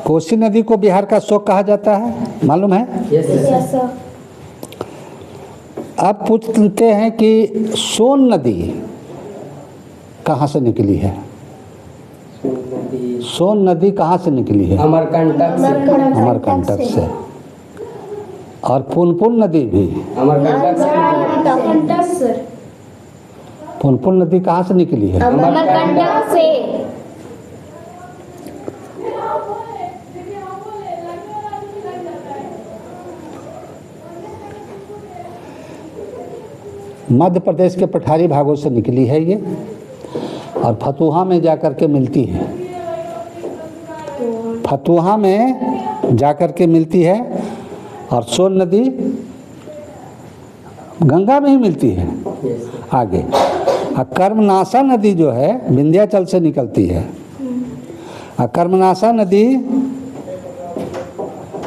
कोसी नदी को बिहार का शोक कहा जाता है, मालूम है? Yes sir. अब पूछते हैं कि सोन नदी कहाँ से निकली है? सोन नदी कहाँ से निकली है? अमरकंटक से। अमरकंटक से। और पुनपुन नदी भी अमरकंटक से। पुनपुन नदी कहाँ से निकली है? अमरकंटक से। मध्य प्रदेश के पठारी भागों से निकली है ये, और फतुहा में जाकर के मिलती है। फतुहा में जाकर के मिलती है, और सोन नदी गंगा में ही मिलती है आगे। और कर्मनाशा नदी जो है विंध्याचल से निकलती है। और कर्मनाशा नदी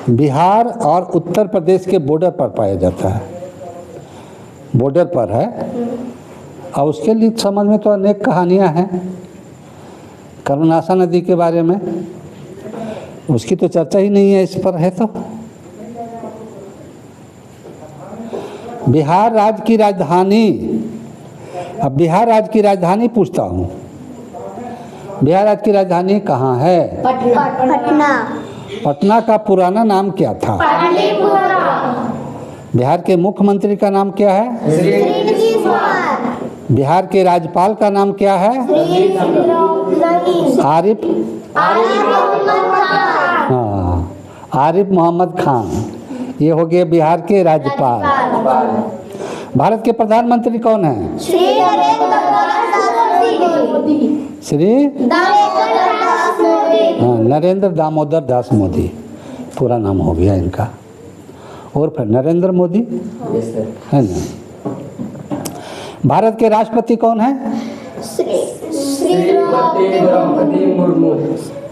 बिहार और उत्तर प्रदेश के बॉर्डर पर पाया जाता है, बॉर्डर पर है। और उसके लिए समझ में तो अनेक कहानियां हैं कर्मनाशा नदी के बारे में, उसकी तो चर्चा ही नहीं है इस पर है। तो बिहार राज्य की राजधानी, अब बिहार राज्य की राजधानी पूछता हूँ, बिहार राज्य की राजधानी कहाँ है? पटना। पटना का पुराना नाम क्या था? बिहार के मुख्यमंत्री का नाम क्या है? बिहार के राज्यपाल का नाम क्या है? आरिफ। हाँ, आरिफ मोहम्मद खान, ये हो गए बिहार के राज्यपाल। भारत के प्रधानमंत्री कौन है? श्री नरेंद्र दामोदर दास मोदी, पूरा नाम हो गया इनका। और फिर नरेंद्र मोदी है ना। भारत के राष्ट्रपति कौन है?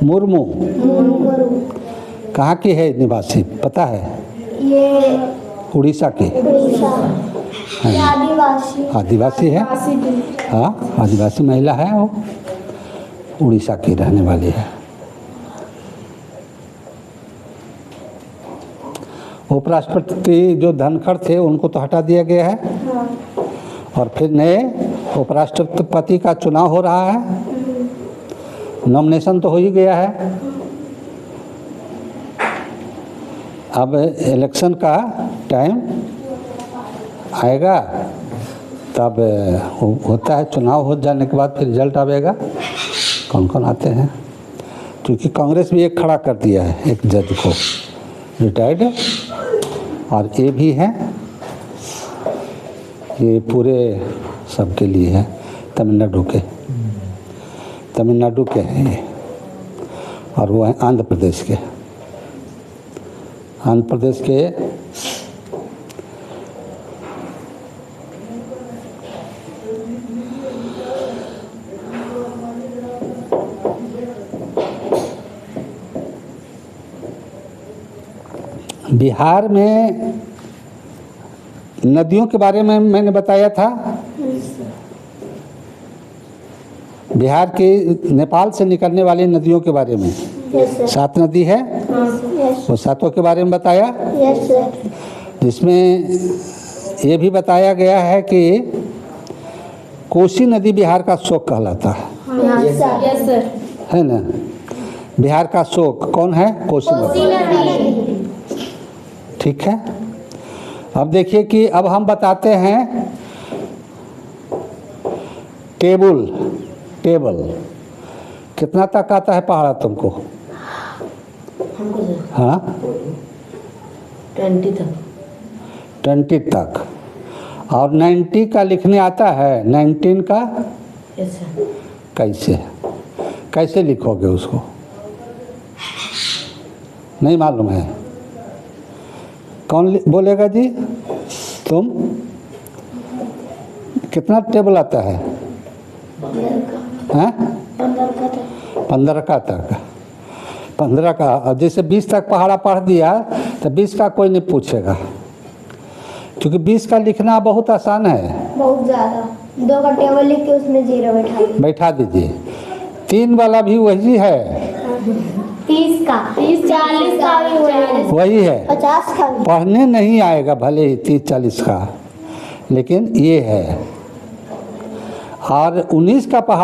मुर्मू। कहाँ की है निवासी पता है? ये उड़ीसा की। आदिवासी है। हाँ, आदिवासी महिला है, वो उड़ीसा की रहने वाली है। उपराष्ट्रपति जो धनखड़ थे उनको तो हटा दिया गया है, और फिर नए उपराष्ट्रपति का चुनाव हो रहा है। नॉमिनेशन तो हो ही गया है। अब इलेक्शन का टाइम आएगा तब होता है, चुनाव हो जाने के बाद फिर रिजल्ट आएगा कौन कौन आते हैं। क्योंकि कांग्रेस भी एक खड़ा कर दिया है, एक जज को, रिटायर्ड, और ये भी है, ये पूरे सबके लिए है, तमिलनाडु के हैं ये, और वो हैं आंध्र प्रदेश के। आंध्र प्रदेश के बिहार में नदियों के बारे में मैंने बताया था। बिहार के नेपाल से निकलने वाली नदियों के बारे में 7 नदी है, वो 7 के बारे में बताया। जिसमें ये भी बताया गया है कि कोसी नदी बिहार का शोक कहलाता है ना। बिहार का शोक कौन है? कोसी नदी। ठीक है। अब देखिए कि अब हम बताते हैं टेबल कितना तक आता है पहाड़ा तुमको? हाँ, 20 तक। और 90 का लिखने आता है? 19 का कैसे लिखोगे उसको? नहीं मालूम है? कौन बोलेगा जी? तुम? कितना टेबल आता है? 15 का तक। 15 का। और जैसे 20 तक पहाड़ा पढ़ दिया तो 20 का कोई नहीं पूछेगा, क्योंकि 20 का लिखना बहुत आसान है। बहुत ज़्यादा। 2 का टेबल लिख के उसमें 0 बैठा दीजिए। 3 वाला भी वही है, 30 का 40 का भी बोले, वही है, 50 का भी। पढ़ने नहीं आएगा भले ही 30-40 का, लेकिन ये है। और 19 का पहाड़